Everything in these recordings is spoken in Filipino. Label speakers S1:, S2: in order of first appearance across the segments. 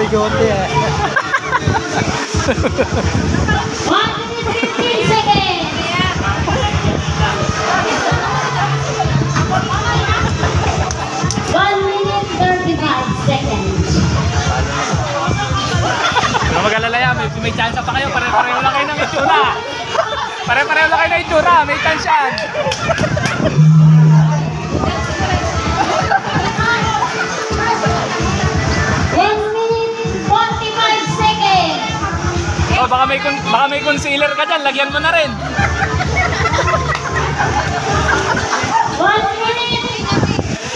S1: bigote eh.
S2: 1 minute 15 seconds. 1 minute 35 seconds.
S3: Huwag mag-alala yan, may chance pa kayo. Pare-pareho lang kayo ng itsura. Pare-pareho lang kayo ng itsura, may chance yan.
S2: 1 minute 45 seconds.
S3: Oh, baka may concealer ka dyan, lagyan mo na rin.
S2: 1 minute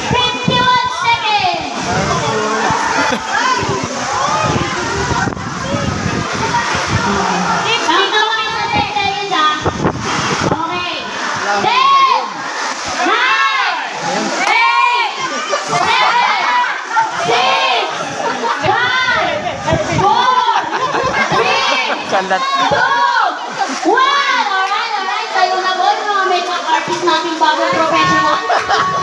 S2: 51 seconds. Dito kami sa 10 seconds ah. Okay. 10, 9, 8, 7, 6, 5, 4, 3,
S3: Sandat.
S2: 2, 1. Alright. Tayo na po yung mga makeup artist natin bago professional.